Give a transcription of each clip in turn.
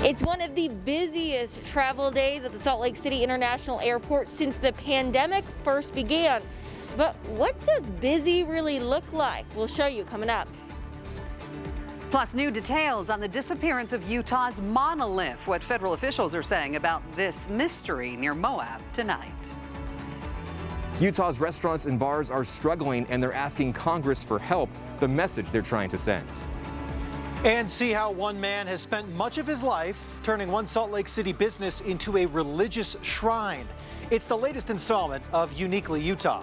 It's one of the busiest travel days at the Salt Lake City International Airport since the pandemic first began. But what does busy really look like? We'll show you coming up. Plus, new details on the disappearance of Utah's monolith. What federal officials are saying about this mystery near Moab tonight. Utah's restaurants and bars are struggling, and they're asking Congress for help, the message they're trying to send. And see how one man has spent much of his life turning one Salt Lake City business into a religious shrine. It's the latest installment of Uniquely Utah.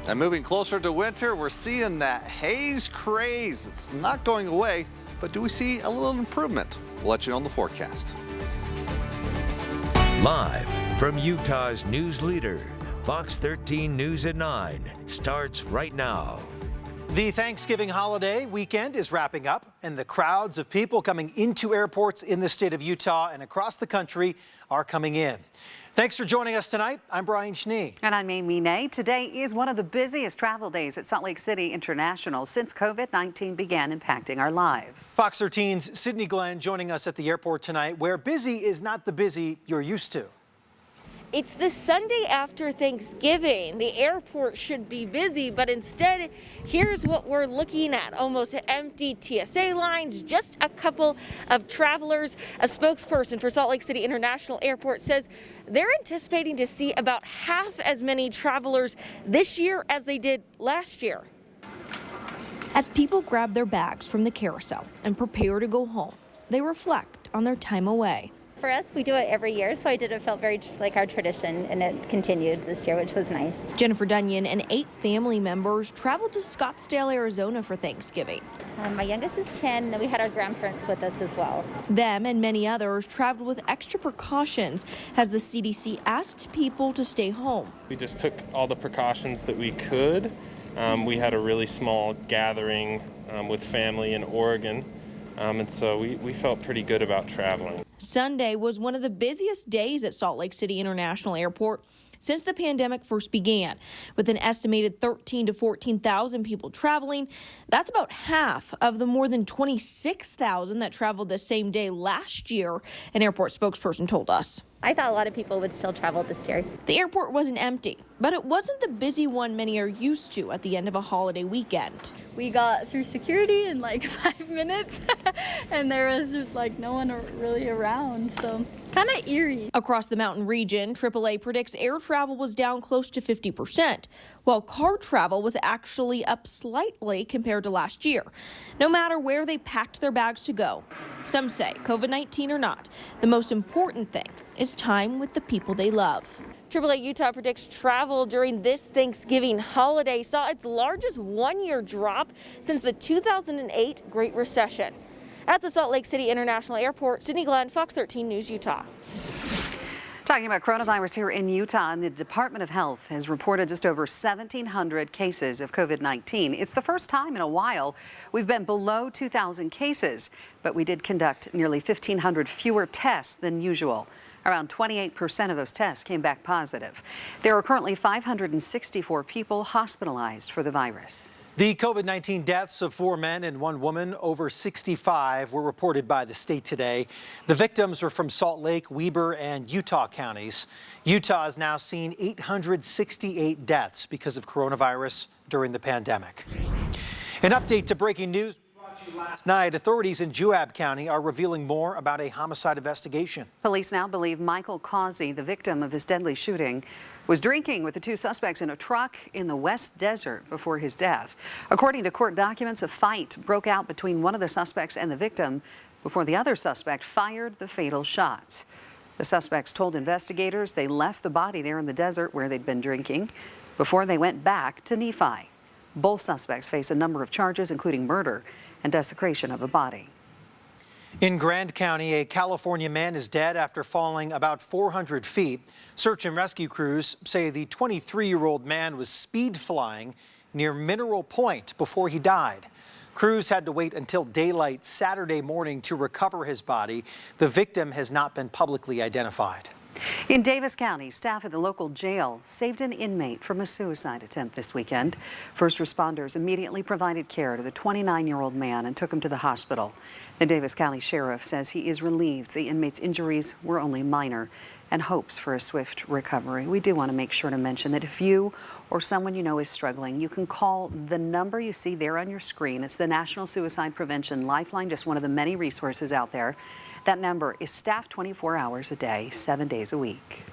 And moving closer to winter, we're seeing that haze craze. It's not going away, but do we see a little improvement? We'll let you know in the forecast. Live from Utah's news leader, Fox 13 News at 9 starts right now. The Thanksgiving holiday weekend is wrapping up, and the crowds of people coming into airports in the state of Utah and across the country are coming in. Thanks for joining us tonight. I'm Brian Schnee. And I'm Amy Ney. Today is one of the busiest travel days at Salt Lake City International since COVID-19 began impacting our lives. Fox 13's Sydney Glenn joining us at the airport tonight, where busy is not the busy you're used to. It's the Sunday after Thanksgiving. The airport should be busy, but instead, here's what we're looking at. Almost empty TSA lines, just a couple of travelers. A spokesperson for Salt Lake City International Airport says they're anticipating to see about half as many travelers this year as they did last year. As people grab their bags from the carousel and prepare to go home, they reflect on their time away. For us, we do it every year, so it felt very like our tradition, and it continued this year, which was nice. Jennifer Dunyan and 8 family members traveled to Scottsdale, Arizona for Thanksgiving. My youngest is 10, and then we had our grandparents with us as well. Them and many others traveled with extra precautions as the CDC asked people to stay home. We just took all the precautions that we could. We had a really small gathering with family in Oregon. And so we felt pretty good about traveling. Sunday was one of the busiest days at Salt Lake City International Airport since the pandemic first began, with an estimated 13,000 to 14,000 people traveling. That's about half of the more than 26,000 that traveled the same day last year, an airport spokesperson told us. I thought a lot of people would still travel this year. The airport wasn't empty, but it wasn't the busy one many are used to at the end of a holiday weekend. We got through security in like 5 minutes, and there was like no one really around, so it's kind of eerie. Across the mountain region, AAA predicts air travel was down close to 50%, while car travel was actually up slightly compared to last year. No matter where they packed their bags to go, some say, COVID-19 or not, the most important thing is time with the people they love. AAA Utah predicts travel during this Thanksgiving holiday saw its largest one-year drop since the 2008 Great Recession. At the Salt Lake City International Airport, Sydney Glenn, Fox 13 News, Utah. Talking about coronavirus here in Utah, and the Department of Health has reported just over 1,700 cases of COVID-19. It's the first time in a while we've been below 2,000 cases, but we did conduct nearly 1,500 fewer tests than usual. Around 28% of those tests came back positive. There are currently 564 people hospitalized for the virus. The COVID-19 deaths of 4 men and 1 woman over 65 were reported by the state today. The victims were from Salt Lake, Weber, and Utah counties. Utah has now seen 868 deaths because of coronavirus during the pandemic. An update to breaking news. Last night, authorities in Juab County are revealing more about a homicide investigation. Police now believe Michael Causey, the victim of this deadly shooting, was drinking with the 2 suspects in a truck in the West Desert before his death. According to court documents, a fight broke out between one of the suspects and the victim before the other suspect fired the fatal shots. The suspects told investigators they left the body there in the desert where they'd been drinking before they went back to Nephi. Both suspects face a number of charges, including murder and desecration of a body. In Grand County, a California man is dead after falling about 400 feet. Search and rescue crews say the 23-year-old man was speed flying near Mineral Point before he died. Crews had to wait until daylight Saturday morning to recover his body. The victim has not been publicly identified. In Davis County, staff at the local jail saved an inmate from a suicide attempt this weekend. First responders immediately provided care to the 29-year-old man and took him to the hospital. The Davis County Sheriff says he is relieved the inmate's injuries were only minor and hopes for a swift recovery. We do want to make sure to mention that if you or someone you know is struggling, you can call the number you see there on your screen. It's the National Suicide Prevention Lifeline, just one of the many resources out there. That number is staffed 24 hours a day, 7 days a week.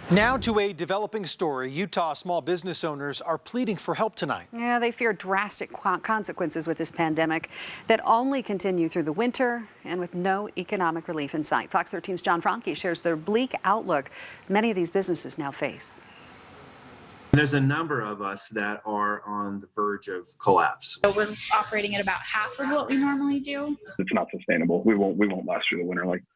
Now to a developing story. Utah small business owners are pleading for help tonight. Yeah, they fear drastic consequences with this pandemic that only continue through the winter and with no economic relief in sight. Fox 13's John Franke shares the bleak outlook many of these businesses now face. There's a number of us that are on the verge of collapse. So we're operating at about half of what we normally do. It's not sustainable. We won't last through the winter like this.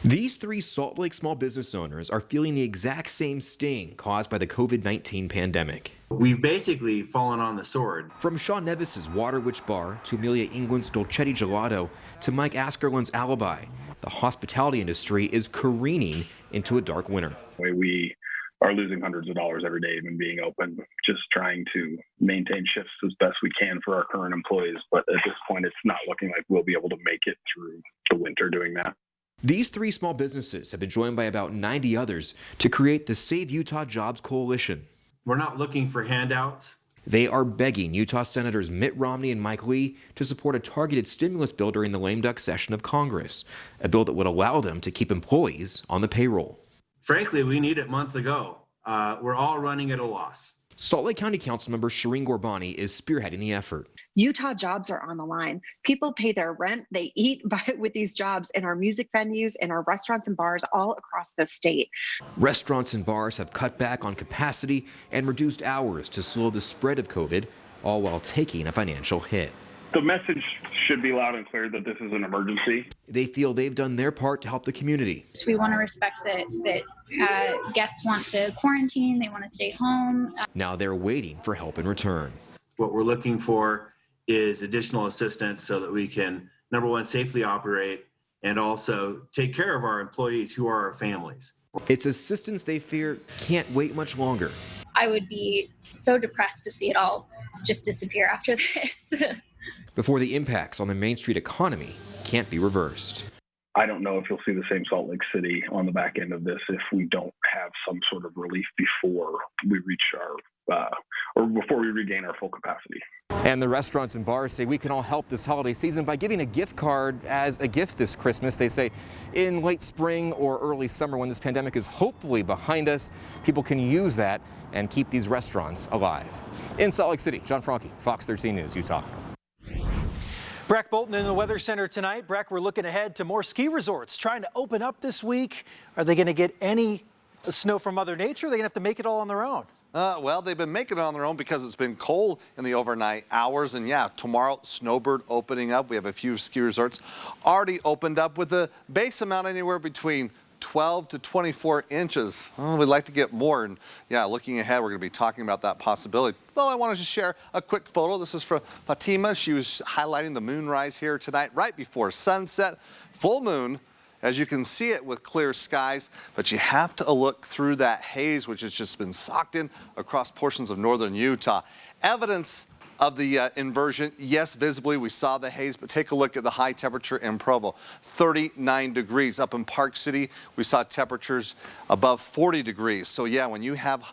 These three Salt Lake small business owners are feeling the exact same sting caused by the COVID-19 pandemic. We've basically fallen on the sword. From Sean Nevis's Water Witch Bar to Amelia England's Dolcetti Gelato to Mike Askerlin's Alibi, the hospitality industry is careening into a dark winter. We are losing hundreds of dollars every day even being open, just trying to maintain shifts as best we can for our current employees. But at this point, it's not looking like we'll be able to make it through the winter doing that. These three small businesses have been joined by about 90 others to create the Save Utah Jobs Coalition. We're not looking for handouts. They are begging Utah Senators Mitt Romney and Mike Lee to support a targeted stimulus bill during the lame duck session of Congress, a bill that would allow them to keep employees on the payroll. Frankly, we need it months ago. We're all running at a loss. Salt Lake County Councilmember Shireen Gorbani is spearheading the effort. Utah jobs are on the line. People pay their rent, they eat with these jobs in our music venues, in our restaurants and bars all across the state. Restaurants and bars have cut back on capacity and reduced hours to slow the spread of COVID, all while taking a financial hit. The message should be loud and clear that this is an emergency. They feel they've done their part to help the community. We want to respect that guests want to quarantine, they want to stay home. Now they're waiting for help in return. What we're looking for is additional assistance so that we can, number one, safely operate and also take care of our employees who are our families. It's assistance they fear can't wait much longer. I would be so depressed to see it all just disappear after this. Before the impacts on the Main Street economy can't be reversed. I don't know if you'll see the same Salt Lake City on the back end of this if we don't have some sort of relief before we reach before we regain our full capacity. And the restaurants and bars say we can all help this holiday season by giving a gift card as a gift this Christmas. They say in late spring or early summer when this pandemic is hopefully behind us, people can use that and keep these restaurants alive. In Salt Lake City, John Franke, Fox 13 News, Utah. Breck Bolton in the Weather Center tonight. Breck, we're looking ahead to more ski resorts trying to open up this week. Are they going to get any snow from Mother Nature? Are they going to have to make it all on their own? Well, they've been making it on their own because it's been cold in the overnight hours. And yeah, tomorrow, Snowbird opening up. We have a few ski resorts already opened up with a base amount anywhere between 12 to 24 inches. We'd like to get more. And yeah, looking ahead, we're going to be talking about that possibility. Though I wanted to share a quick photo. This is from Fatima. She was highlighting the moonrise here tonight, right before sunset. Full moon, as you can see it with clear skies, but you have to look through that haze, which has just been socked in across portions of northern Utah. Evidence of the inversion, yes, visibly we saw the haze, but take a look at the high temperature in Provo, 39 degrees. Up in Park City, we saw temperatures above 40 degrees. So yeah, when you have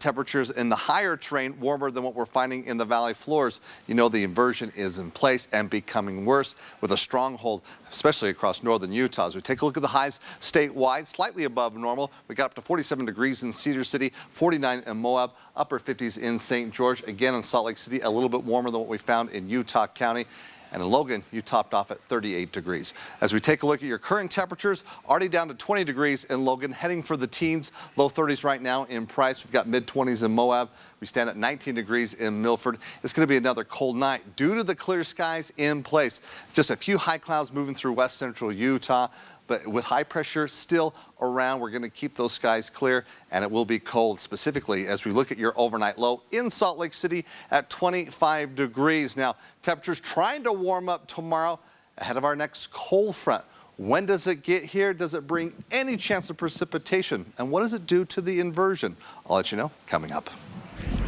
temperatures in the higher terrain warmer than what we're finding in the valley floors, you know the inversion is in place and becoming worse with a stronghold, especially across northern Utah. As we take a look at the highs statewide, slightly above normal. We got up to 47 degrees in Cedar City, 49 in Moab, upper 50s in St. George. Again in Salt Lake City, a little bit warmer than what we found in Utah County. And in Logan, you topped off at 38 degrees. As we take a look at your current temperatures, already down to 20 degrees in Logan, heading for the teens, low 30s right now in Price. We've got mid-20s in Moab. We stand at 19 degrees in Milford. It's going to be another cold night due to the clear skies in place. Just a few high clouds moving through west central Utah. But with high pressure still around, we're going to keep those skies clear, and it will be cold, specifically as we look at your overnight low in Salt Lake City at 25 degrees. Now, temperatures trying to warm up tomorrow ahead of our next cold front. When does it get here? Does it bring any chance of precipitation? And what does it do to the inversion? I'll let you know coming up.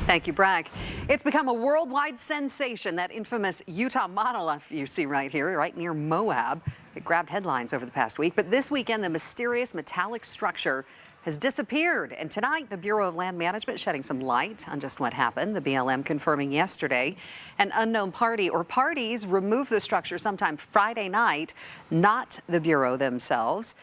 Thank you, Bragg. It's become a worldwide sensation, that infamous Utah monolith you see right here, right near Moab. It grabbed headlines over the past week, but this weekend the mysterious metallic structure has disappeared. And tonight, the Bureau of Land Management shedding some light on just what happened. The BLM confirming yesterday an unknown party or parties removed the structure sometime Friday night, not the Bureau themselves.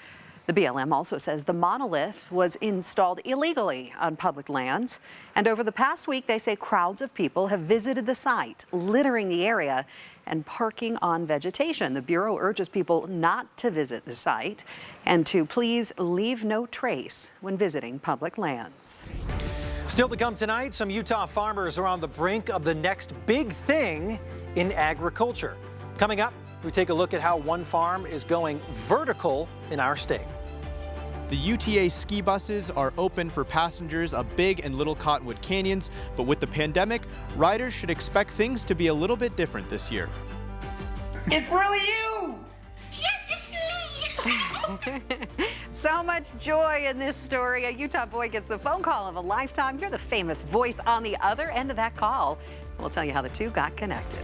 The BLM also says the monolith was installed illegally on public lands. And over the past week, they say crowds of people have visited the site, littering the area and parking on vegetation. The Bureau urges people not to visit the site and to please leave no trace when visiting public lands. Still to come tonight, some Utah farmers are on the brink of the next big thing in agriculture. Coming up, we take a look at how one farm is going vertical in our state. The UTA ski buses are open for passengers of Big and Little Cottonwood Canyons, but with the pandemic, riders should expect things to be a little bit different this year. It's really you! So much joy in this story. A Utah boy gets the phone call of a lifetime. You're the famous voice on the other end of that call. We'll tell you how the two got connected.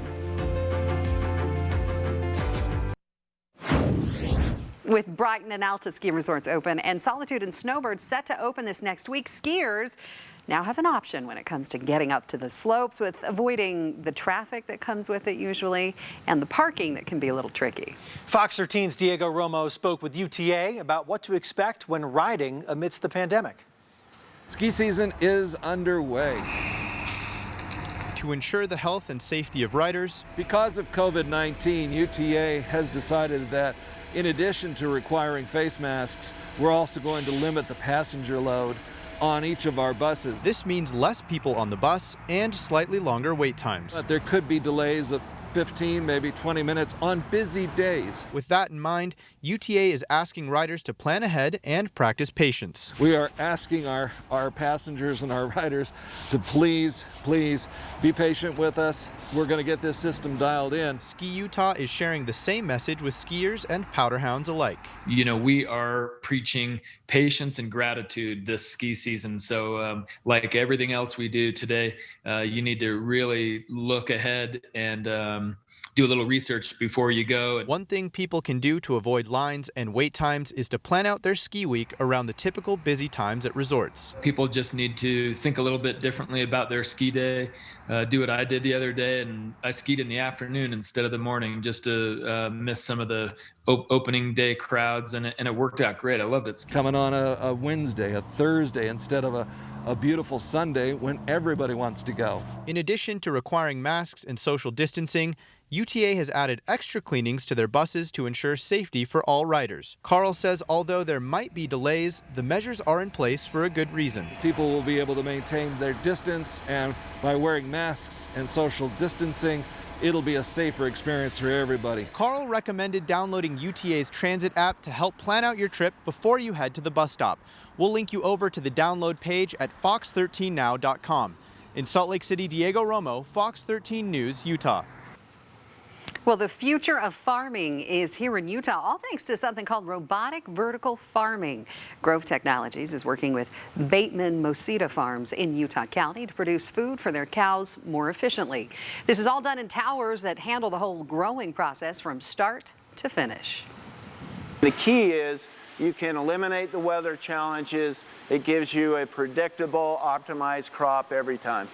With Brighton and Alta ski resorts open and Solitude and Snowbird set to open this next week, skiers now have an option when it comes to getting up to the slopes, with avoiding the traffic that comes with it usually and the parking that can be a little tricky. Fox 13's Diego Romo spoke with UTA about what to expect when riding amidst the pandemic. Ski season is underway. To ensure the health and safety of riders, because of COVID-19, UTA has decided that in addition to requiring face masks, we're also going to limit the passenger load on each of our buses. This means less people on the bus and slightly longer wait times. But there could be delays of 15, maybe 20 minutes on busy days. With that in mind, UTA is asking riders to plan ahead and practice patience. We are asking our passengers and our riders to please be patient with us. We're going to get this system dialed in. Ski Utah is sharing the same message with skiers and powder hounds alike. You know, we are preaching patience and gratitude this ski season. So like everything else we do today, you need to really look ahead and do a little research before you go. One thing people can do to avoid lines and wait times is to plan out their ski week around the typical busy times at resorts. People just need to think a little bit differently about their ski day. Do what I did the other day, and I skied in the afternoon instead of the morning just to miss some of the opening day crowds, and it worked out great. I loved it. Coming on a Wednesday, a Thursday, instead of a beautiful Sunday when everybody wants to go. In addition to requiring masks and social distancing, UTA has added extra cleanings to their buses to ensure safety for all riders. Carl says although there might be delays, the measures are in place for a good reason. People will be able to maintain their distance, and by wearing masks and social distancing, it'll be a safer experience for everybody. Carl recommended downloading UTA's transit app to help plan out your trip before you head to the bus stop. We'll link you over to the download page at fox13now.com. In Salt Lake City, Diego Romo, Fox 13 News, Utah. Well, the future of farming is here in Utah, all thanks to something called robotic vertical farming. Grove Technologies is working with Bateman Mosita Farms in Utah County to produce food for their cows more efficiently. This is all done in towers that handle the whole growing process from start to finish. The key is you can eliminate the weather challenges. It gives you a predictable, optimized crop every time.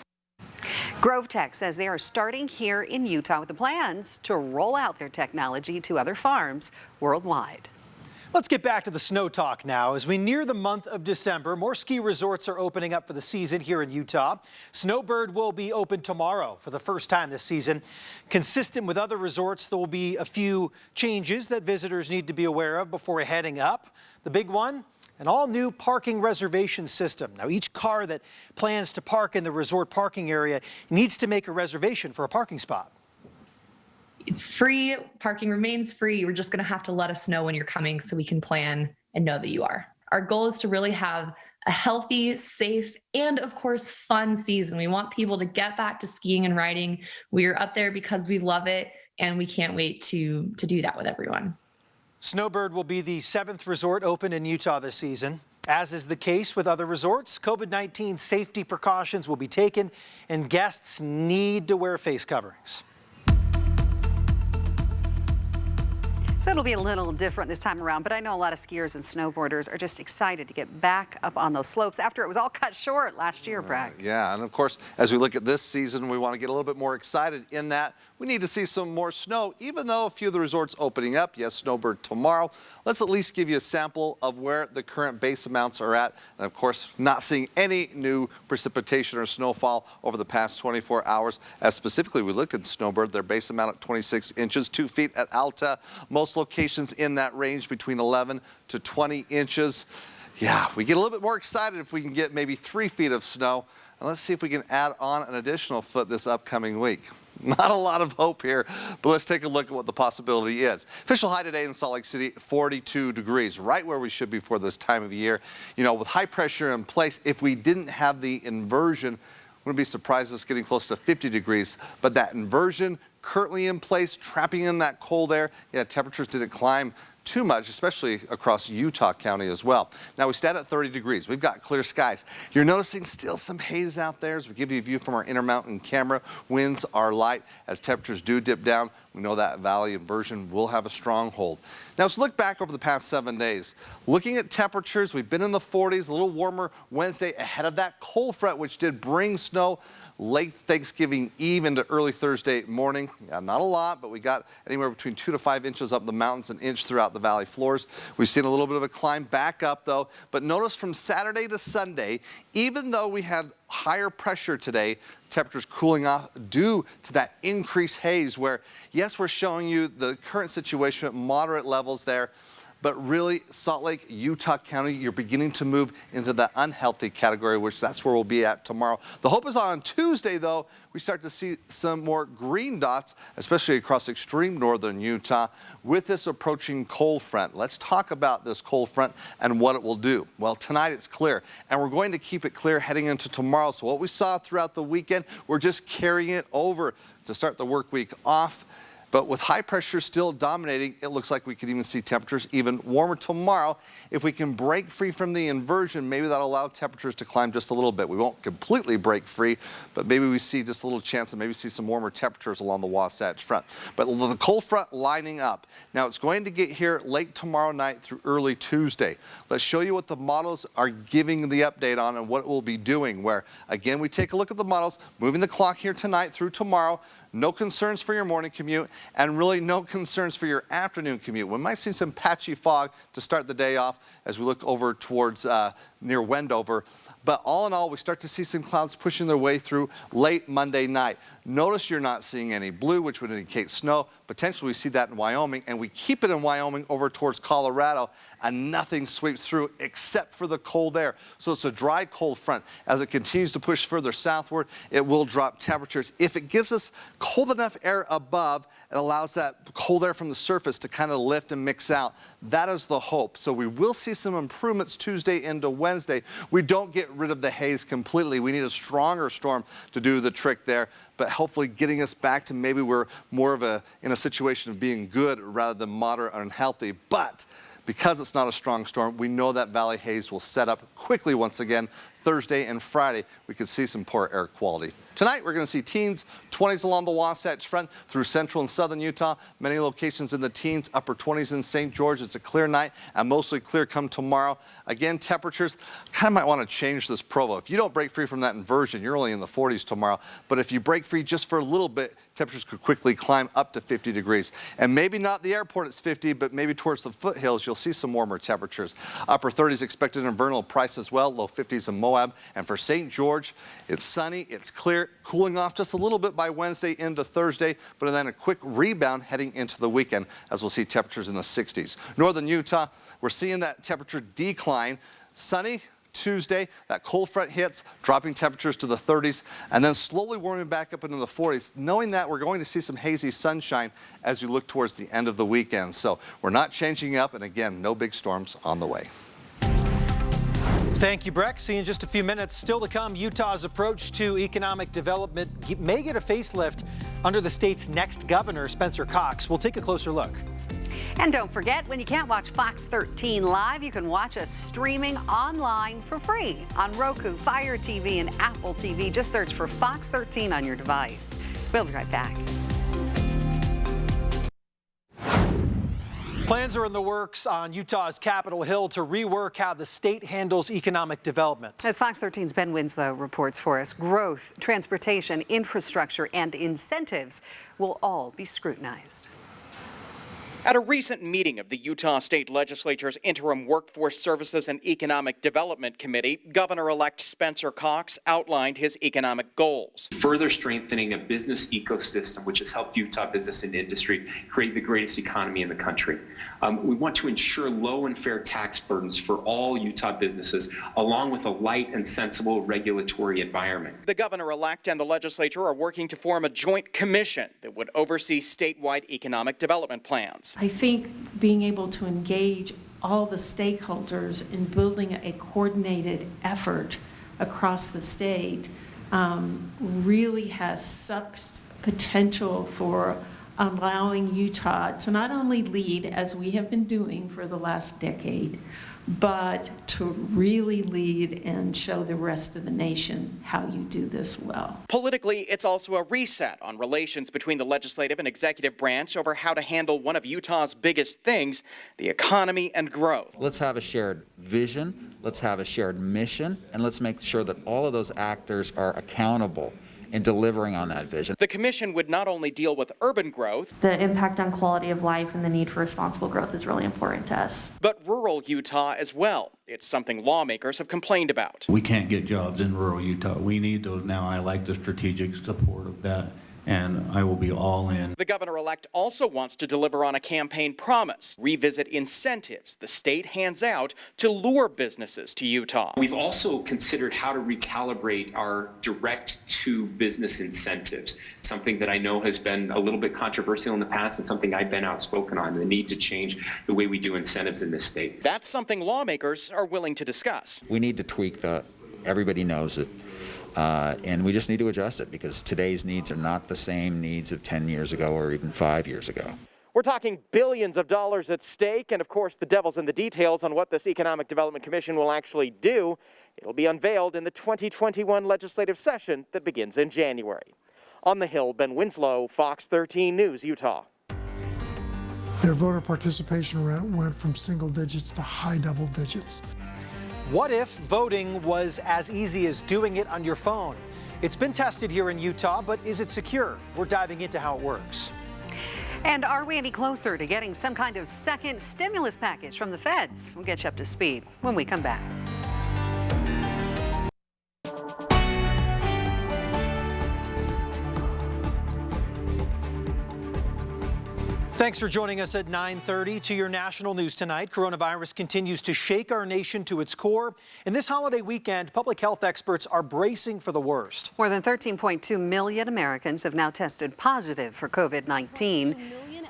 Grove Tech says they are starting here in Utah with the plans to roll out their technology to other farms worldwide. Let's get back to the snow talk now. As we near the month of December, more ski resorts are opening up for the season here in Utah. Snowbird will be open tomorrow for the first time this season. Consistent with other resorts, there will be a few changes that visitors need to be aware of before heading up. The big one, an all-new parking reservation system. Now, each car that plans to park in the resort parking area needs to make a reservation for a parking spot. It's free. Parking remains free. You're just going to have to let us know when you're coming so we can plan and know that you are. Our goal is to really have a healthy, safe, and of course, fun season. We want people to get back to skiing and riding. We are up there because we love it, and we can't wait to do that with everyone. Snowbird will be the 7th resort open in Utah this season. As is the case with other resorts, COVID-19 safety precautions will be taken and guests need to wear face coverings. So it'll be a little different this time around, but I know a lot of skiers and snowboarders are just excited to get back up on those slopes after it was all cut short last year, Brad. Yeah, and of course, as we look at this season, we want to get a little bit more excited in that we need to see some more snow, even though a few of the resorts opening up. Yes, Snowbird tomorrow. Let's at least give you a sample of where the current base amounts are at. And of course, not seeing any new precipitation or snowfall over the past 24 hours. As specifically, we look at Snowbird, their base amount at 26 inches, 2 feet at Alta. Most locations in that range between 11 to 20 inches. Yeah, we get a little bit more excited if we can get maybe 3 feet of snow. And let's see if we can add on an additional foot this upcoming week. Not a lot of hope here, but let's take a look at what the possibility is. Official high today in Salt Lake City, 42 degrees, right where we should be for this time of year. You know, with high pressure in place, if we didn't have the inversion, wouldn't be surprised us getting close to 50 degrees. But that inversion currently in place, trapping in that cold air, yeah, temperatures didn't climb too much, especially across Utah County as well. Now we stand at 30 degrees. We've got clear skies. You're noticing still some haze out there as we give you a view from our Intermountain camera. Winds are light as temperatures do dip down. We know that valley inversion will have a stronghold. Now let's look back over the past 7 days. Looking at temperatures, we've been in the 40s, a little warmer Wednesday ahead of that cold front, which did bring snow late Thanksgiving Eve into early Thursday morning. Yeah, not a lot, but we got anywhere between 2 to 5 inches up the mountains, an inch throughout the valley floors. We've seen a little bit of a climb back up though, but notice from Saturday to Sunday, even though we had higher pressure today, temperatures cooling off due to that increased haze where, yes, we're showing you the current situation at moderate levels there, but really Salt Lake, Utah County, you're beginning to move into the unhealthy category, which that's where we'll be at tomorrow. The hope is on Tuesday, though, we start to see some more green dots, especially across extreme northern Utah with this approaching cold front. Let's talk about this cold front and what it will do. Well, tonight it's clear, and we're going to keep it clear heading into tomorrow. So what we saw throughout the weekend, we're just carrying it over to start the work week off. But with high pressure still dominating, it looks like we could even see temperatures even warmer tomorrow. If we can break free from the inversion, maybe that'll allow temperatures to climb just a little bit. We won't completely break free, but maybe we see just a little chance of maybe see some warmer temperatures along the Wasatch Front. But the cold front lining up. Now it's going to get here late tomorrow night through early Tuesday. Let's show you what the models are giving the update on and what it will be doing, where again, we take a look at the models, moving the clock here tonight through tomorrow. No concerns for your morning commute, and really no concerns for your afternoon commute. We might see some patchy fog to start the day off as we look over towards near Wendover. But all in all, we start to see some clouds pushing their way through late Monday night. Notice you're not seeing any blue, which would indicate snow. Potentially we see that in Wyoming, and we keep it in Wyoming over towards Colorado, and nothing sweeps through except for the cold air. So it's a dry cold front. As it continues to push further southward, it will drop temperatures. If it gives us cold enough air above, it allows that cold air from the surface to kind of lift and mix out. That is the hope. So we will see some improvements Tuesday into Wednesday. We don't get rid of the haze completely. We need a stronger storm to do the trick there, but hopefully getting us back to maybe we're more of in a situation of being good rather than moderate or unhealthy. But because it's not a strong storm, we know that valley haze will set up quickly once again. Thursday and Friday, we could see some poor air quality. Tonight, we're going to see teens, 20s along the Wasatch Front through central and southern Utah. Many locations in the teens, upper 20s in St. George. It's a clear night and mostly clear come tomorrow. Again, temperatures, kind of might want to change this Provo. If you don't break free from that inversion, you're only in the 40s tomorrow. But if you break free just for a little bit, temperatures could quickly climb up to 50 degrees. And maybe not the airport it's 50, but maybe towards the foothills, you'll see some warmer temperatures. Upper 30s expected in Vernal Price as well, low 50s in Moab. And for St. George, it's sunny, it's clear, cooling off just a little bit by Wednesday into Thursday, but then a quick rebound heading into the weekend as we'll see temperatures in the 60s. Northern Utah, we're seeing that temperature decline. Sunny Tuesday, that cold front hits, dropping temperatures to the 30s, and then slowly warming back up into the 40s, knowing that we're going to see some hazy sunshine as we look towards the end of the weekend. So we're not changing up, and again, no big storms on the way. Thank you, Breck. See you in just a few minutes. Still to come, Utah's approach to economic development may get a facelift under the state's next governor, Spencer Cox. We'll take a closer look. And don't forget, when you can't watch Fox 13 live, you can watch us streaming online for free on Roku, Fire TV, and Apple TV. Just search for Fox 13 on your device. We'll be right back. Plans are in the works on Utah's Capitol Hill to rework how the state handles economic development. As Fox 13's Ben Winslow reports for us, growth, transportation, infrastructure, and incentives will all be scrutinized. At a recent meeting of the Utah State Legislature's Interim Workforce Services and Economic Development Committee, Governor-elect Spencer Cox outlined his economic goals. Further strengthening a business ecosystem which has helped Utah business and industry create the greatest economy in the country. We want to ensure low and fair tax burdens for all Utah businesses, along with a light and sensible regulatory environment. The governor-elect and the legislature are working to form a joint commission that would oversee statewide economic development plans. I think being able to engage all the stakeholders in building a coordinated effort across the state really has such potential for allowing Utah to not only lead as we have been doing for the last decade, but to really lead and show the rest of the nation how you do this well. Politically, it's also a reset on relations between the legislative and executive branch over how to handle one of Utah's biggest things, the economy and growth. Let's have a shared vision, let's have a shared mission, and let's make sure that all of those actors are accountable in delivering on that vision. The commission would not only deal with urban growth, the impact on quality of life and the need for responsible growth is really important to us, but rural Utah as well. It's something lawmakers have complained about. We can't get jobs in rural Utah. We need those now, and I like the strategic support of that, and I will be all in. The governor-elect also wants to deliver on a campaign promise, revisit incentives the state hands out to lure businesses to Utah. We've also considered how to recalibrate our direct-to-business incentives, something that I know has been a little bit controversial in the past and something I've been outspoken on, the need to change the way we do incentives in this state. That's something lawmakers are willing to discuss. We need to tweak that. Everybody knows it. And we just need to adjust it because today's needs are not the same needs of 10 years ago or even 5 years ago. We're talking billions of dollars at stake, and of course the devil's in the details on what this Economic Development Commission will actually do. It'll be unveiled in the 2021 legislative session that begins in January. On the Hill, Ben Winslow, Fox 13 News, Utah. Their voter participation rate went from single digits to high double digits. What if voting was as easy as doing it on your phone? It's been tested here in Utah, but is it secure? We're diving into how it works. And are we any closer to getting some kind of second stimulus package from the feds? We'll get you up to speed when we come back. Thanks for joining us at 9:30 to your national news tonight. Coronavirus continues to shake our nation to its core. And this holiday weekend, public health experts are bracing for the worst. More than 13.2 million Americans have now tested positive for COVID-19.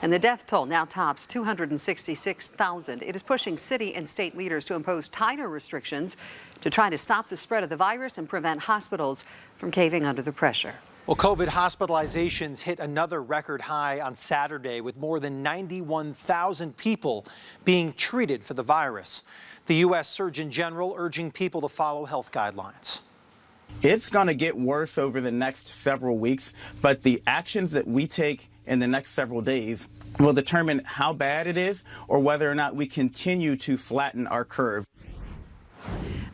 And the death toll now tops 266,000. It is pushing city and state leaders to impose tighter restrictions to try to stop the spread of the virus and prevent hospitals from caving under the pressure. Well, COVID hospitalizations hit another record high on Saturday with more than 91,000 people being treated for the virus. The U.S. Surgeon General urging people to follow health guidelines. It's going to get worse over the next several weeks, but the actions that we take in the next several days will determine how bad it is or whether or not we continue to flatten our curve.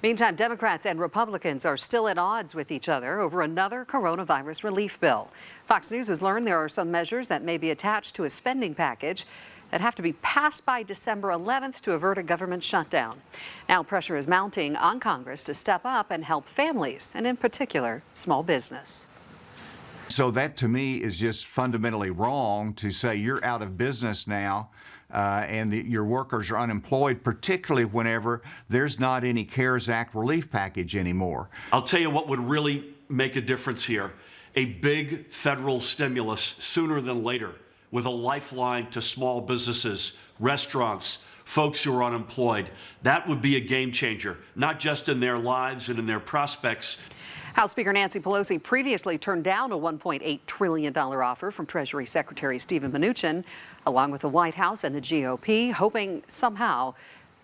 Meantime, Democrats and Republicans are still at odds with each other over another coronavirus relief bill. Fox News has learned there are some measures that may be attached to a spending package that have to be passed by December 11th to avert a government shutdown. Now pressure is mounting on Congress to step up and help families, and in particular, small business. So that to me is just fundamentally wrong to say you're out of business now and your workers are unemployed, particularly whenever there's not any CARES Act relief package anymore. I'll tell you what would really make a difference here. A big federal stimulus sooner than later with a lifeline to small businesses, restaurants, folks who are unemployed. That would be a game changer, not just in their lives and in their prospects. House Speaker Nancy Pelosi previously turned down a $1.8 trillion offer from Treasury Secretary Steven Mnuchin, along with the White House and the GOP, hoping somehow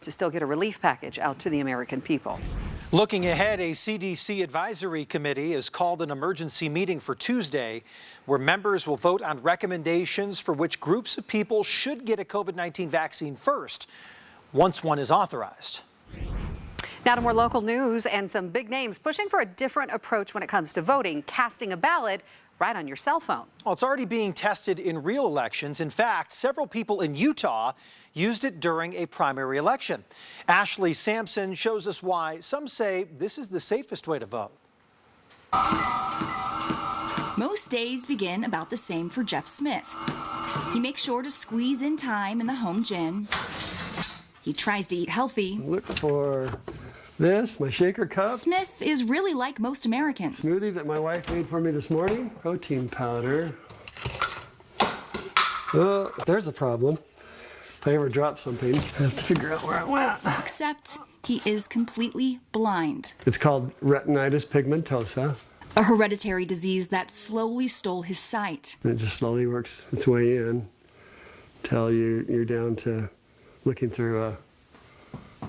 to still get a relief package out to the American people. Looking ahead, a CDC advisory committee has called an emergency meeting for Tuesday, where members will vote on recommendations for which groups of people should get a COVID-19 vaccine first, once one is authorized. Now to more local news and some big names pushing for a different approach when it comes to voting, casting a ballot right on your cell phone. Well, it's already being tested in real elections. In fact, several people in Utah used it during a primary election. Ashley Sampson shows us why some say this is the safest way to vote. Most days begin about the same for Jeff Smith. He makes sure to squeeze in time in the home gym. He tries to eat healthy. Look for this, my shaker cup. Smith is really like most Americans. Smoothie that my wife made for me this morning. Protein powder. Oh, there's a problem. If I ever drop something, I have to figure out where I went. Except he is completely blind. It's called retinitis pigmentosa. A hereditary disease that slowly stole his sight. And it just slowly works its way in until you're down to looking through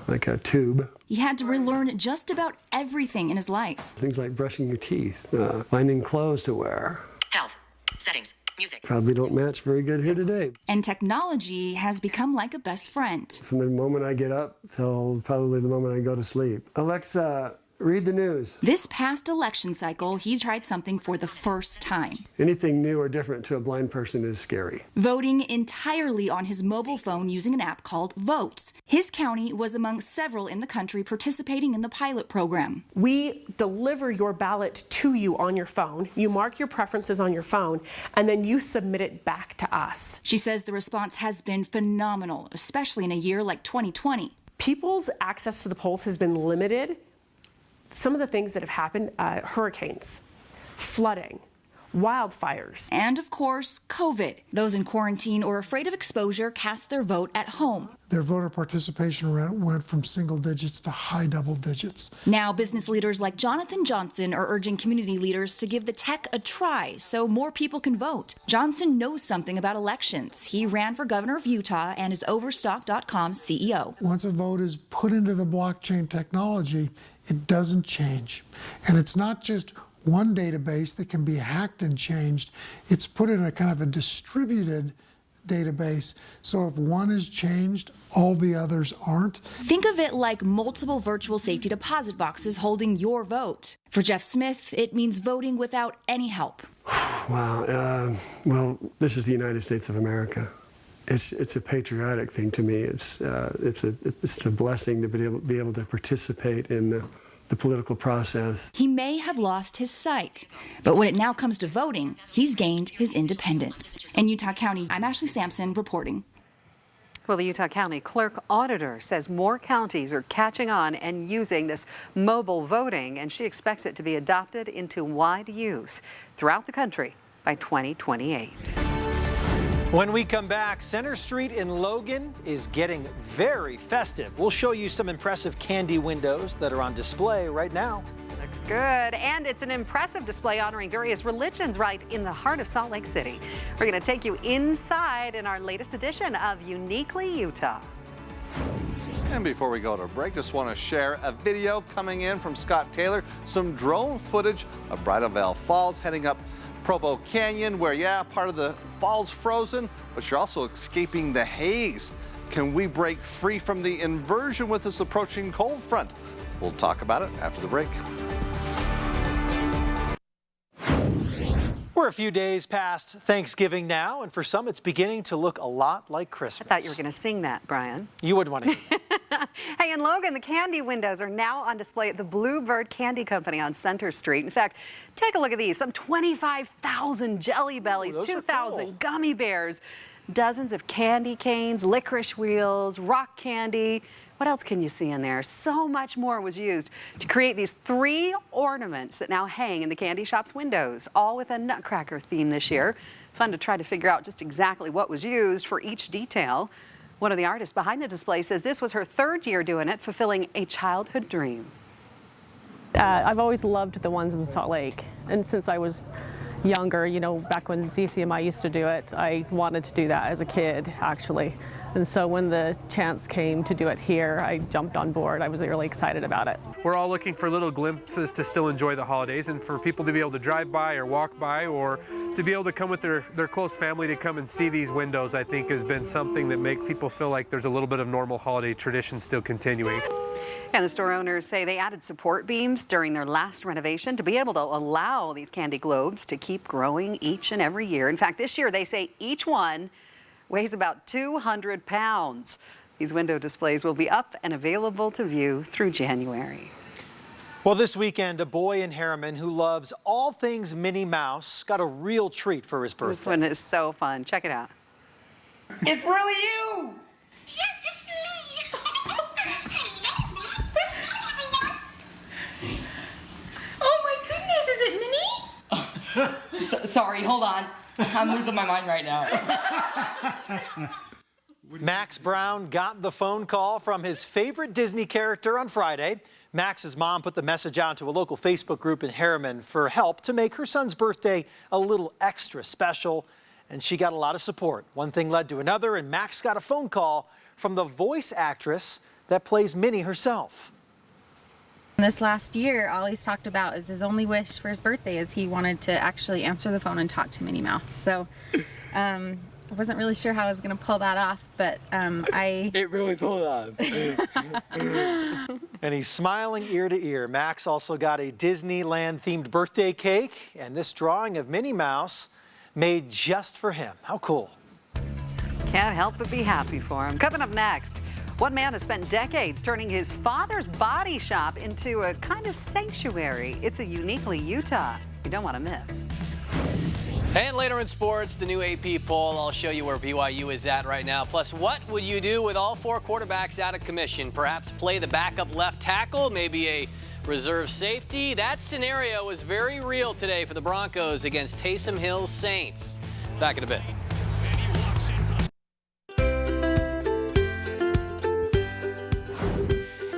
a tube. He had to relearn just about everything in his life. Things like brushing your teeth, finding clothes to wear. Health, settings, music. Probably don't match very good here today. And technology has become like a best friend. From the moment I get up till probably the moment I go to sleep. Alexa, read the news. This past election cycle, he tried something for the first time. Anything new or different to a blind person is scary. Voting entirely on his mobile phone using an app called Votes. His county was among several in the country participating in the pilot program. We deliver your ballot to you on your phone. You mark your preferences on your phone, and then you submit it back to us. She says the response has been phenomenal, especially in a year like 2020. People's access to the polls has been limited. Some of the things that have happened, hurricanes, flooding, wildfires. And of course, COVID. Those in quarantine or afraid of exposure cast their vote at home. Their voter participation rate went from single digits to high double digits. Now, business leaders like Jonathan Johnson are urging community leaders to give the tech a try so more people can vote. Johnson knows something about elections. He ran for governor of Utah and is Overstock.com's CEO. Once a vote is put into the blockchain technology, it doesn't change. And it's not just one database that can be hacked and changed. It's put in a kind of a distributed database. So if one is changed, all the others aren't. Think of it like multiple virtual safety deposit boxes holding your vote. For Jeff Smith, it means voting without any help. Wow. Well, this is the United States of America. It's a patriotic thing to me. It's a blessing to be able to participate in the political process. He may have lost his sight, but when it now comes to voting, he's gained his independence. In Utah County, I'm Ashley Sampson reporting. Well, the Utah County Clerk Auditor says more counties are catching on and using this mobile voting, and she expects it to be adopted into wide use throughout the country by 2028. When we come back, Center Street in Logan is getting very festive. We'll show you some impressive candy windows that are on display right now. Looks good. And it's an impressive display honoring various religions right in the heart of Salt Lake City. We're going to take you inside in our latest edition of Uniquely Utah. And before we go to break, just want to share a video coming in from Scott Taylor, some drone footage of Bridal Veil Falls heading up Provo Canyon, where, yeah, part of the fall's frozen, but you're also escaping the haze. Can we break free from the inversion with this approaching cold front? We'll talk about it after the break. We're a few days past Thanksgiving now, and for some, it's beginning to look a lot like Christmas. I thought you were going to sing that, Brian. You wouldn't want to hear it. Hey, in Logan, the candy windows are now on display at the Bluebird Candy Company on Center Street. In fact, take a look at these. Some 25,000 Jelly Bellies, 2,000 gummy bears, dozens of candy canes, licorice wheels, rock candy. What else can you see in there? So much more was used to create these 3 ornaments that now hang in the candy shop's windows, all with a Nutcracker theme this year. Fun to try to figure out just exactly what was used for each detail. One of the artists behind the display says this was her third year doing it, fulfilling a childhood dream. I've always loved the ones in Salt Lake, and since I was younger, you know, back when ZCMI used to do it, I wanted to do that as a kid, actually. And so when the chance came to do it here, I jumped on board. I was really excited about it. We're all looking for little glimpses to still enjoy the holidays, and for people to be able to drive by or walk by, or to be able to come with their close family to come and see these windows, I think has been something that make people feel like there's a little bit of normal holiday tradition still continuing. And the store owners say they added support beams during their last renovation to be able to allow these candy globes to keep growing each and every year. In fact, this year they say each one weighs about 200 pounds. These window displays will be up and available to view through January. Well, this weekend, a boy in Harriman who loves all things Minnie Mouse got a real treat for his birthday. This one is so fun. Check it out. It's really you! Sorry, hold on. I'm losing my mind right now. Max Brown got the phone call from his favorite Disney character on Friday. Max's mom put the message out to a local Facebook group in Harriman for help to make her son's birthday a little extra special, and she got a lot of support. One thing led to another, and Max got a phone call from the voice actress that plays Minnie herself. This last year, all he's talked about is his only wish for his birthday is he wanted to actually answer the phone and talk to Minnie Mouse. So I wasn't really sure how I was going to pull that off, but It really pulled off. And he's smiling ear to ear. Max also got a Disneyland-themed birthday cake, and this drawing of Minnie Mouse made just for him. How cool. Can't help but be happy for him. Coming up next, one man has spent decades turning his father's body shop into a kind of sanctuary. It's a uniquely Utah you don't want to miss. And later in sports, the new AP poll. I'll show you where BYU is at right now. Plus, what would you do with all four quarterbacks out of commission? Perhaps play the backup left tackle, maybe a reserve safety? That scenario is very real today for the Broncos against Taysom Hill's Saints. Back in a bit.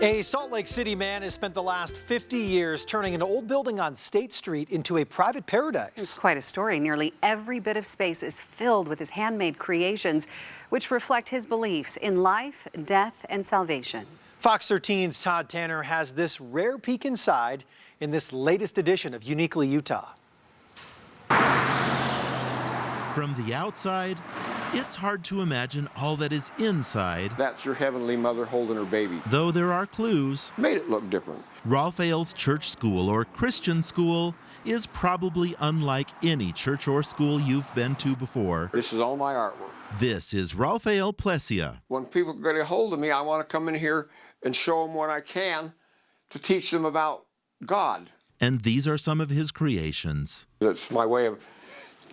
A Salt Lake City man has spent the last 50 years turning an old building on State Street into a private paradise. It's quite a story. Nearly every bit of space is filled with his handmade creations, which reflect his beliefs in life, death, and salvation. Fox 13's Todd Tanner has this rare peek inside in this latest edition of Uniquely Utah. From the outside, it's hard to imagine all that is inside. That's your Heavenly Mother holding her baby. Though there are clues. Made it look different. Raphael's church school or Christian school is probably unlike any church or school you've been to before. This is all my artwork. This is Raphael Plesia. When people get a hold of me, I want to come in here and show them what I can to teach them about God. And these are some of his creations. It's my way of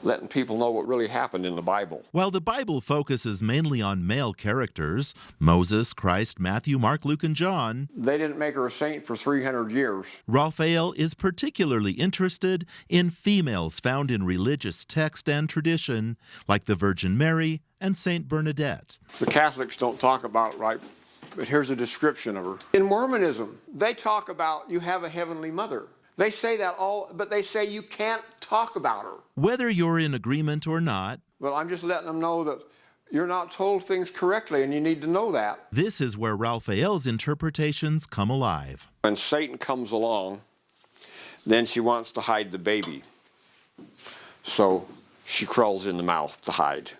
letting people know what really happened in the Bible. While the Bible focuses mainly on male characters, Moses, Christ, Matthew, Mark, Luke, and John, they didn't make her a saint for 300 years. Raphael is particularly interested in females found in religious text and tradition, like the Virgin Mary and Saint Bernadette. The Catholics don't talk about it, right? But here's a description of her. In Mormonism, they talk about you have a Heavenly Mother. They say that but they say you can't talk about her. Whether you're in agreement or not, well, I'm just letting them know that you're not told things correctly, and you need to know that. This is where Raphael's interpretations come alive. When Satan comes along, then she wants to hide the baby. So she crawls in the mouth to hide.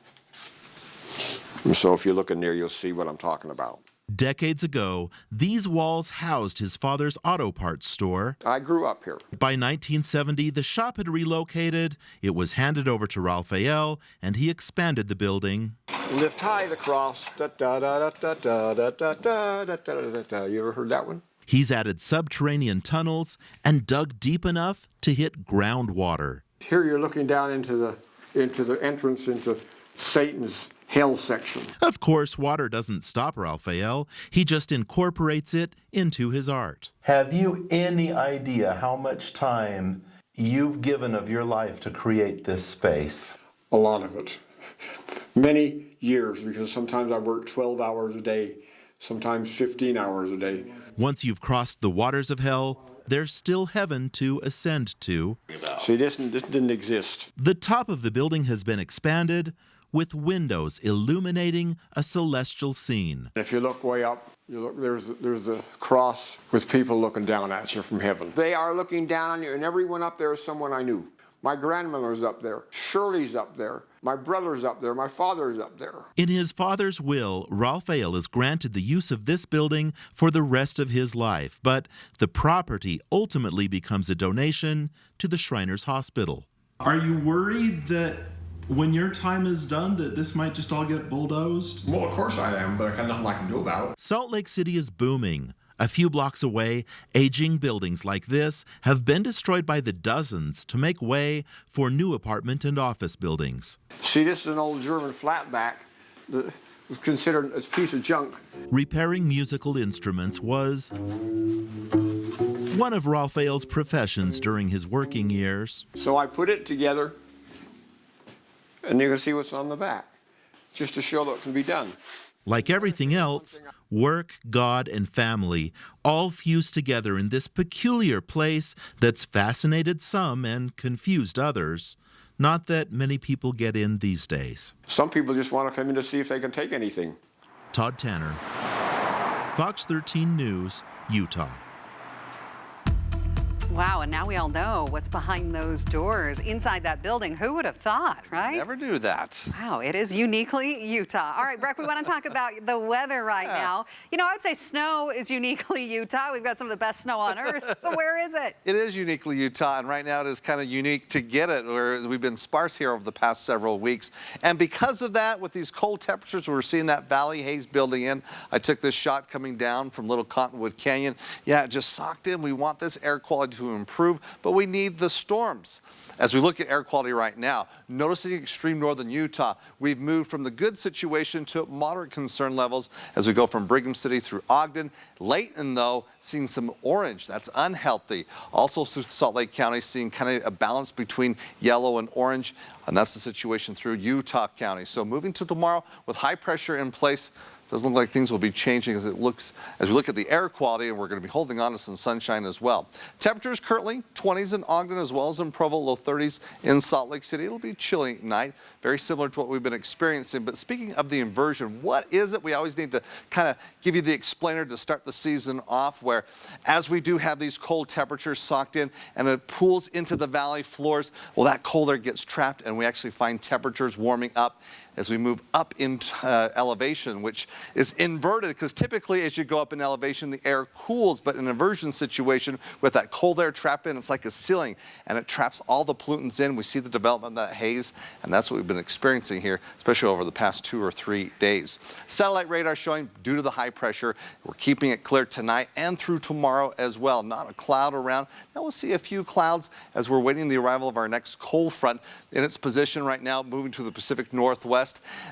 And so if you look in there, you'll see what I'm talking about. Decades ago, these walls housed his father's auto parts store. I grew up here. By 1970, the shop had relocated, it was handed over to Raphael, and he expanded the building. Lift high the cross. Da, da, da, da, da, da, da, da, da, da, da. You ever heard that one? He's added subterranean tunnels and dug deep enough to hit groundwater. Here you're looking down into the entrance into Satan's hell section. Of course, water doesn't stop Raphael. He just incorporates it into his art. Have you any idea how much time you've given of your life to create this space? A lot of it. many years, because sometimes I've worked 12 hours a day, sometimes 15 hours a day. Once you've crossed the waters of hell, there's still heaven to ascend to. See, this didn't exist. The top of the building has been expanded with windows illuminating a celestial scene. If you look way up, you look, there's the cross with people looking down at you from heaven. They are looking down on you, and everyone up there is someone I knew. My grandmother's up there, Shirley's up there, my brother's up there, my father's up there. In his father's will, Raphael is granted the use of this building for the rest of his life, but the property ultimately becomes a donation to the Shriners Hospital. Are you worried that when your time is done that this might just all get bulldozed? Well, of course I am, but I got nothing I can do about it. Salt Lake City is booming. A few blocks away, aging buildings like this have been destroyed by the dozens to make way for new apartment and office buildings. See, this is an old German flatback that was considered a piece of junk. Repairing musical instruments was one of Raphael's professions during his working years. So I put it together, and you can see what's on the back, just to show that it can be done. Like everything else, work, God, and family all fuse together in this peculiar place that's fascinated some and confused others. Not that many people get in these days. Some people just want to come in to see if they can take anything. Todd Tanner, Fox 13 News, Utah. Wow, and now we all know what's behind those doors inside that building. Who would have thought, right? Never knew that. Wow, it is uniquely Utah. All right, Breck, we want to talk about the weather right now. You know, I would say snow is uniquely Utah. We've got some of the best snow on earth. So where is it? It is uniquely Utah, and right now it is kind of unique to get it, where we've been sparse here over the past several weeks. And because of that, with these cold temperatures, we're seeing that valley haze building in. I took this shot coming down from Little Cottonwood Canyon. Yeah, it just socked in. We want this air quality to improve, but we need the storms. As we look at air quality right now, noticing extreme northern Utah, we've moved from the good situation to moderate concern levels as we go from Brigham City through Ogden. Layton, though, seeing some orange. That's unhealthy. Also through Salt Lake County, seeing kind of a balance between yellow and orange, and that's the situation through Utah County. So moving to tomorrow with high pressure in place, doesn't look like things will be changing as we look at the air quality, and we're going to be holding on to some sunshine as well. Temperatures currently 20s in Ogden as well as in Provo, low 30s in Salt Lake City. It'll be chilly at night, very similar to what we've been experiencing. But speaking of the inversion, what is it? We always need to kind of give you the explainer to start the season off, where as we do have these cold temperatures socked in and it pools into the valley floors, well, that cold air gets trapped and we actually find temperatures warming up as we move up in elevation, which is inverted, because typically as you go up in elevation, the air cools, but in an inversion situation with that cold air trapped in, it's like a ceiling, and it traps all the pollutants in. We see the development of that haze, and that's what we've been experiencing here, especially over the past 2 or 3 days. Satellite radar showing, due to the high pressure, we're keeping it clear tonight and through tomorrow as well. Not a cloud around. Now we'll see a few clouds as we're waiting the arrival of our next cold front in its position right now, moving to the Pacific Northwest.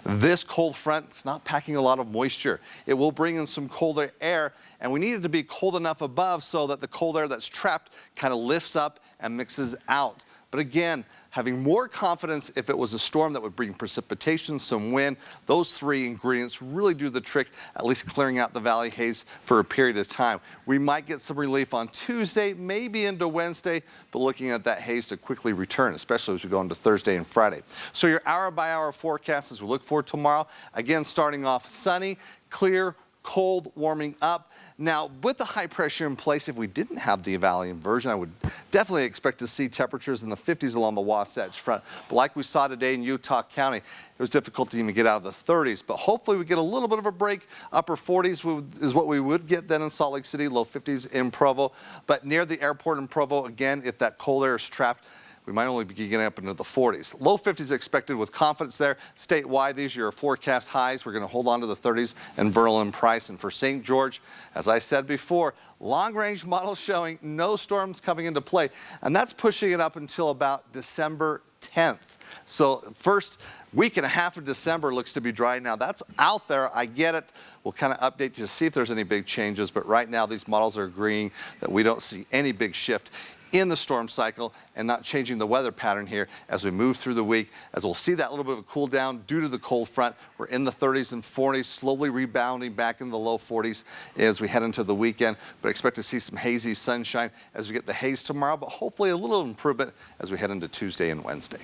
This cold front is not packing a lot of moisture. It will bring in some colder air, and we need it to be cold enough above so that the cold air that's trapped kind of lifts up and mixes out. But again, having more confidence if it was a storm that would bring precipitation, some wind, those 3 ingredients really do the trick, at least clearing out the valley haze for a period of time. We might get some relief on Tuesday, maybe into Wednesday, but looking at that haze to quickly return, especially as we go into Thursday and Friday. So your hour-by-hour forecast as we look for tomorrow, again, starting off sunny, clear, cold, warming up. Now, with the high pressure in place, if we didn't have the valley inversion, I would definitely expect to see temperatures in the 50s along the Wasatch Front. But like we saw today in Utah County, it was difficult to even get out of the 30s. But hopefully we get a little bit of a break. Upper 40s is what we would get then in Salt Lake City, low 50s in Provo. But near the airport in Provo, again, if that cold air is trapped, we might only be getting up into the 40s. Low 50s expected with confidence there. Statewide, these are your forecast highs. We're going to hold on to the 30s in Vernal and Price. And for St. George, as I said before, long-range models showing no storms coming into play. And that's pushing it up until about December 10th. So first week and a half of December looks to be dry. Now that's out there. I get it. We'll kind of update you to see if there's any big changes. But right now, these models are agreeing that we don't see any big shift in the storm cycle and not changing the weather pattern here as we move through the week, as we'll see that little bit of a cool down due to the cold front. We're in the 30s and 40s, slowly rebounding back in the low 40s as we head into the weekend, but expect to see some hazy sunshine as we get the haze tomorrow, but hopefully a little improvement as we head into Tuesday and Wednesday.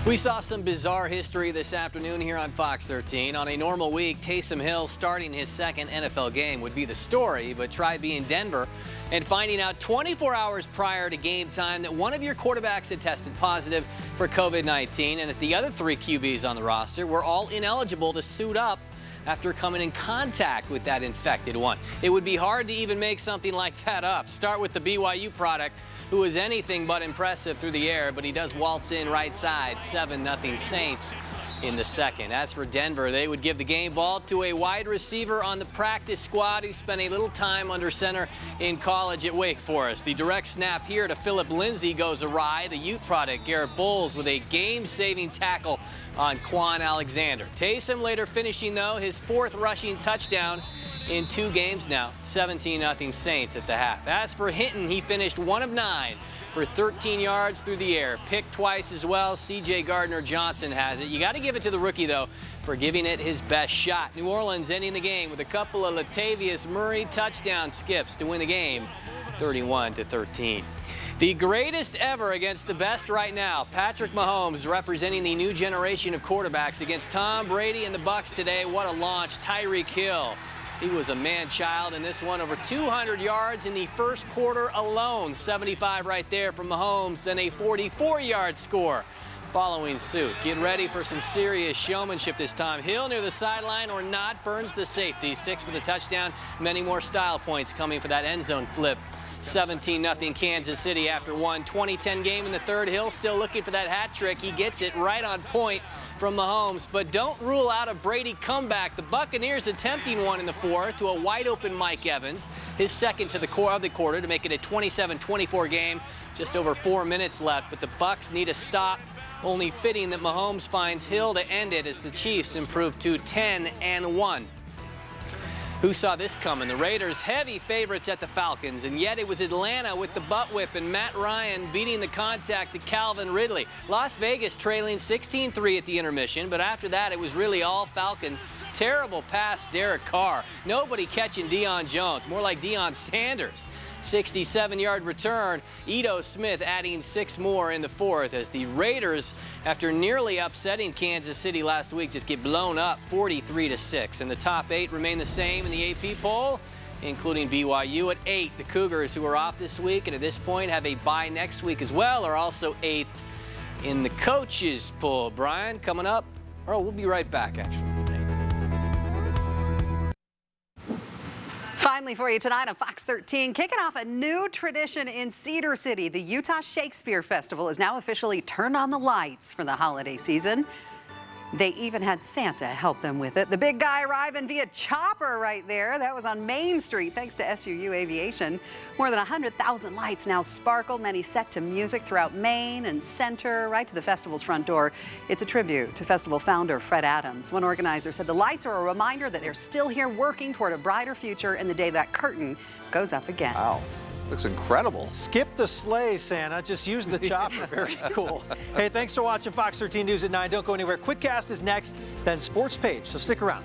We saw some bizarre history this afternoon here on Fox 13. On a normal week, Taysom Hill starting his second NFL game would be the story, but try being Denver and finding out 24 hours prior to game time that one of your quarterbacks had tested positive for COVID-19 and that the other 3 QBs on the roster were all ineligible to suit up after coming in contact with that infected one. It would be hard to even make something like that up. Start with the BYU product, who is anything but impressive through the air, but he does waltz in right side, 7-0 Saints in the second. As for Denver, they would give the game ball to a wide receiver on the practice squad who spent a little time under center in college at Wake Forest. The direct snap here to Philip Lindsay goes awry. The Ute product, Garrett Bowles, with a game-saving tackle on Quan Alexander. Taysom later finishing, though, his 4th rushing touchdown in 2 games now, 17-0 Saints at the half. As for Hinton, he finished 1 of 9 for 13 yards through the air. Picked twice as well. C.J. Gardner-Johnson has it. You got to give it to the rookie, though, for giving it his best shot. New Orleans ending the game with a couple of Latavius Murray touchdown skips to win the game, 31-13. The greatest ever against the best right now. Patrick Mahomes representing the new generation of quarterbacks against Tom Brady and the Bucs today. What a launch. Tyreek Hill. He was a man-child in this one, over 200 yards in the first quarter alone. 75 right there from Mahomes, then a 44-yard score following suit. Get ready for some serious showmanship this time. Hill near the sideline or not, burns the safety. 6 for the touchdown. Many more style points coming for that end zone flip. 17-0 Kansas City after one 20-10 game in the third. Hill still looking for that hat trick. He gets it right on point from Mahomes, but don't rule out a Brady comeback. The Buccaneers attempting one in the fourth to a wide-open Mike Evans, his second to the core of the quarter to make it a 27-24 game. Just over 4 minutes left, but the Bucs need a stop. Only fitting that Mahomes finds Hill to end it as the Chiefs improve to 10-1. Who saw this coming? The Raiders heavy favorites at the Falcons, and yet it was Atlanta with the butt whip and Matt Ryan beating the contact to Calvin Ridley. Las Vegas trailing 16-3 at the intermission, but after that it was really all Falcons. Terrible pass, Derek Carr. Nobody catching Deion Jones, more like Deion Sanders. 67-yard return. Ito Smith adding 6 more in the fourth as the Raiders, after nearly upsetting Kansas City last week, just get blown up 43-6. And the top 8 remain the same in the AP poll, including BYU at 8. The Cougars, who are off this week and at this point have a bye next week as well, are also 8th in the coaches poll. Brian, coming up. Oh, we'll be right back, actually. Finally for you tonight on Fox 13, kicking off a new tradition in Cedar City. The Utah Shakespeare Festival is now officially turned on the lights for the holiday season. They even had Santa help them with it. The big guy arriving via chopper right there. That was on Main Street, thanks to SUU Aviation. More than 100,000 lights now sparkle, many set to music throughout Main and Center, right to the festival's front door. It's a tribute to festival founder Fred Adams. One organizer said the lights are a reminder that they're still here working toward a brighter future in the day that curtain goes up again. Wow. Looks incredible. Skip the sleigh, Santa. Just use the chopper. Very cool. Hey, thanks for watching Fox 13 News at 9. Don't go anywhere. Quickcast is next, then Sports Page, so stick around.